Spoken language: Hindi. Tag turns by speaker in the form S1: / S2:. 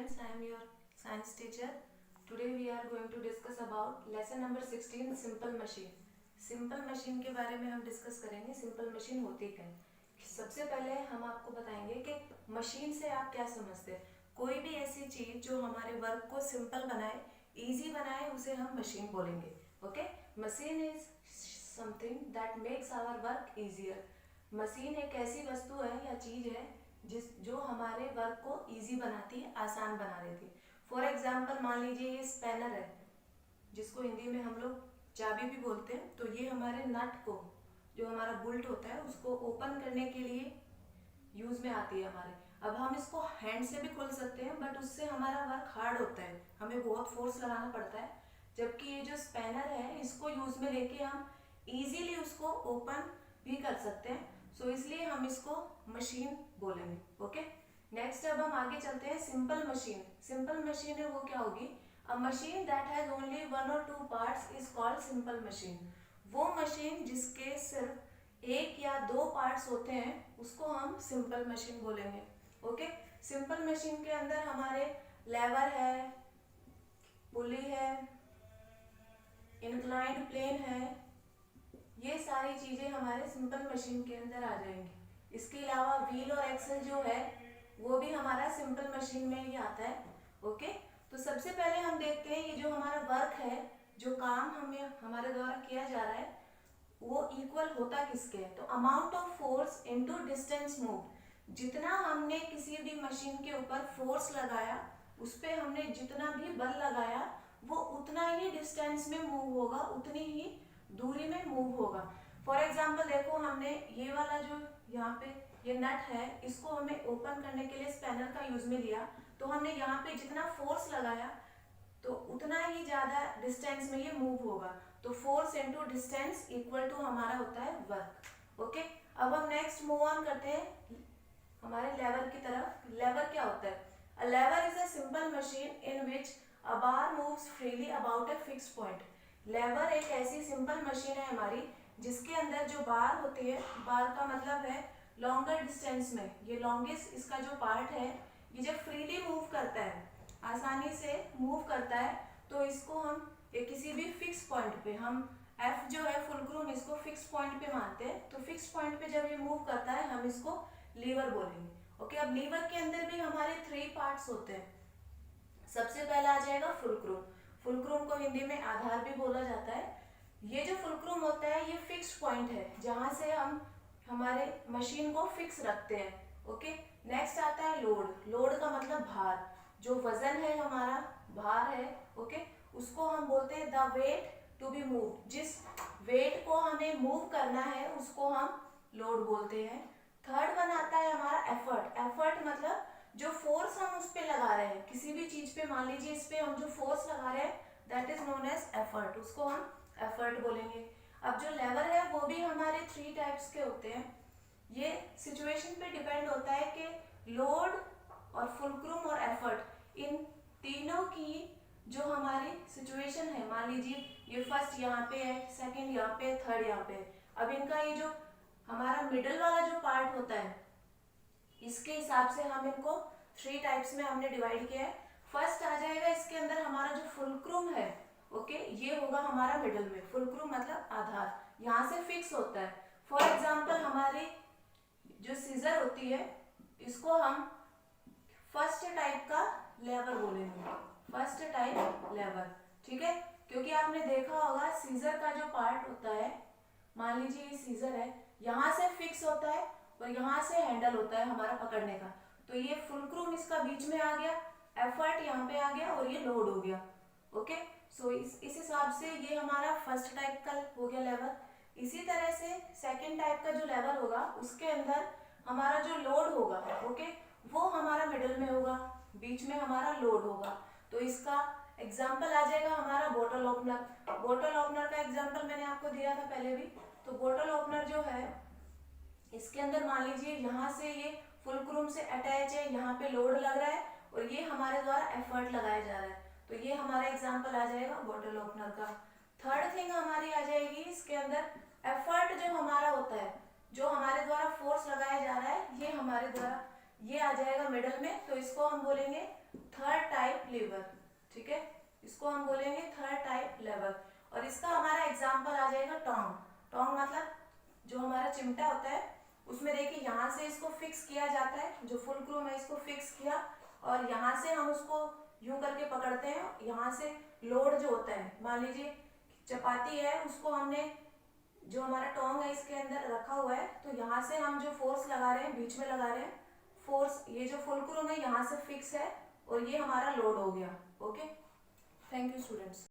S1: students, I am your science teacher. Today we are going to discuss about lesson number 16 simple machine. Simple machine के बारे में हम डिस्कस करेंगे. सिंपल मशीन होती क्या है. सबसे पहले हम आपको बताएंगे कि मशीन से आप क्या समझते हैं. कोई भी ऐसी चीज जो हमारे वर्क को सिंपल बनाए, इजी बनाए, उसे हम मशीन बोलेंगे. Okay, machine is something that makes our work easier. Machine एक ऐसी वस्तु है या चीज है जो हमारे वर्क को इजी बनाती है, आसान बना देती है. फॉर एग्जाम्पल मान लीजिए ये स्पैनर है जिसको हिंदी में हम लोग चाबी भी बोलते हैं. तो ये हमारे नट को, जो हमारा बोल्ट होता है, उसको ओपन करने के लिए यूज में आती है हमारे. अब हम इसको हैंड से भी खोल सकते हैं, बट उससे हमारा वर्क हार्ड होता है, हमें बहुत फोर्स लगाना पड़ता है. जबकि ये जो स्पैनर है इसको यूज में लेके हम इजीली उसको ओपन भी कर सकते हैं. सो इसलिए हम इसको मशीन बोलेंगे. ओके, नेक्स्ट अब हम आगे चलते हैं. Simple machine. सिंपल मशीन है वो क्या होगी? A machine that has only one और two parts is called simple machine. वो मशीन जिसके सिर्फ एक या दो पार्ट्स होते हैं उसको हम सिंपल मशीन बोलेंगे. ओके, सिंपल मशीन के अंदर हमारे लेवर है, पुली है, इंक्लाइंड प्लेन है, ये सारी चीजें हमारे सिंपल मशीन के अंदर आ जाएंगी. इसके अलावा व्हील और एक्सल जो है वो भी हमारा सिंपल मशीन में ही आता है. ओके, तो सबसे पहले हम देखते हैं ये जो हमारा वर्क है, जो काम हमें हमारे द्वारा किया जा रहा है, वो इक्वल होता किसके है? तो amount of force into distance move. जितना हमने किसी भी मशीन के ऊपर फोर्स लगाया, उस पर हमने जितना भी बल लगाया, वो उतना ही डिस्टेंस में मूव होगा, उतनी ही दूरी में मूव होगा. फॉर एग्जाम्पल देखो, हमने ये वाला जो यहाँ पे ये नट है, इसको हमें ओपन करने के लिए स्पैनर का यूज में लिया. तो हमने यहाँ पे जितना फोर्स लगाया तो उतना ही ज्यादा डिस्टेंस में ये मूव होगा. तो force into distance equal to हमारा होता है वर्क. ओके, अब हम नेक्स्ट मूव ऑन करते हैं हमारे लेवर की तरफ. लेवर क्या होता है? A lever is a simple machine in which a bar moves freely about a fix point. Lever एक ऐसी सिंपल मशीन है हमारी जिसके अंदर जो बार होती है, बार का मतलब है लॉन्गर डिस्टेंस में, ये लॉन्गेस्ट इसका जो पार्ट है, ये जब फ्रीली मूव करता है, आसानी से मूव करता है, तो इसको हम किसी भी फिक्स पॉइंट पे, हम F जो है फुलक्रूम, इसको फिक्स पॉइंट पे मानते हैं. तो फिक्स पॉइंट पे जब ये मूव करता है हम इसको लीवर बोलेंगे. ओके, अब लीवर के अंदर भी हमारे 3 पार्ट्स होते हैं. सबसे पहला आ जाएगा फुलक्रूम. फुलक्रूम को हिंदी में आधार भी बोला जाता है. ये जो फुलक्रूम होता है ये फिक्स पॉइंट है जहां से हम हमारे मशीन को फिक्स रखते हैं. ओके, नेक्स्ट आता है लोड. लोड का मतलब भार, जो वजन है हमारा, भार है. ओके, उसको हम बोलते हैं the weight to be move. जिस वेट को हमें मूव करना है उसको हम लोड बोलते हैं. थर्ड वन आता है हमारा एफर्ट. एफर्ट मतलब जो फोर्स हम उस पे लगा रहे हैं, किसी भी चीज पे, मान लीजिए इस पे हम जो फोर्स लगा रहे हैं, that is known as effort, उसको हम एफर्ट बोलेंगे. अब जो लेवर है वो भी हमारे 3 टाइप्स के होते हैं. ये सिचुएशन पे डिपेंड होता है कि लोड और फुलक्रूम और एफर्ट, इन तीनों की जो हमारी सिचुएशन है, मान लीजिए ये फर्स्ट यहाँ पे है, सेकंड यहाँ पे, थर्ड यहाँ पे. अब इनका ये जो हमारा मिडल वाला जो पार्ट होता है, इसके हिसाब से हम इनको 3 टाइप्स में हमने डिवाइड किया है. फर्स्ट आ जाएगा इसके अंदर हमारा जो फुलक्रूम है. ओके, ये होगा हमारा मिडल में. फुलक्रूम मतलब आधार, यहाँ से फिक्स होता है. फॉर एग्जाम्पल हमारी जो सीजर होती है, इसको हम फर्स्ट टाइप का लेवर बोलेंगे. फर्स्ट टाइप लेवर, ठीक है, क्योंकि आपने देखा होगा सीजर का जो पार्ट होता है, मान लीजिए ये सीजर है, यहाँ से फिक्स होता है और यहाँ से हैंडल होता है हमारा पकड़ने का. तो ये फुलक्रूम इसका बीच में आ गया, एफर्ट यहाँ पे आ गया और ये लोड हो गया. ओके, सो इस हिसाब से ये हमारा फर्स्ट टाइप का हो गया लेवर. इसी तरह से सेकंड टाइप का जो लेवर होगा उसके अंदर हमारा जो लोड होगा, ओके, वो हमारा मिडिल में होगा, बीच में हमारा लोड होगा. तो इसका एग्जाम्पल आ जाएगा हमारा बोतल ओपनर. बोतल ओपनर का एग्जाम्पल मैंने आपको दिया था पहले भी. तो बोतल ओपनर जो है, इसके अंदर मान लीजिए यहाँ से ये फुलक्रूम से अटैच है, यहाँ पे लोड लग रहा है और ये हमारे द्वारा एफर्ट लगाया जा रहा है. तो ये हमारा एग्जाम्पल आ जाएगा बोतल ओपनर का. थर्ड थिंग हमारी आ जाएगी इसके अंदर एफर्ट जो हमारा होता है, जो हमारे द्वारा फोर्स लगाया जा रहा है, ये हमारे द्वारा ये आ जाएगा मिडल में, तो इसको हम बोलेंगे थर्ड टाइप लीवर। ठीक है, इसको हम बोलेंगे थर्ड टाइप लीवर। और इसका हमारा एग्जाम्पल आ जाएगा टोंग। टोंग मतलब जो हमारा चिमटा होता है, उसमें देखिए यहाँ से इसको फिक्स किया जाता है, जो फुलक्रूम है इसको फिक्स किया, और यहाँ से हम उसको यूं करके पकड़ते हैं। यहाँ से लोड जो होता है, मान लीजिए चपाती है, उसको हमने जो हमारा टोंग है इसके अंदर रखा हुआ है, तो यहाँ से हम जो फोर्स लगा रहे हैं, बीच में लगा रहे हैं फोर्स, ये जो फुलक्रूम है यहाँ से फिक्स है और ये हमारा लोड हो गया। Okay, thank you students.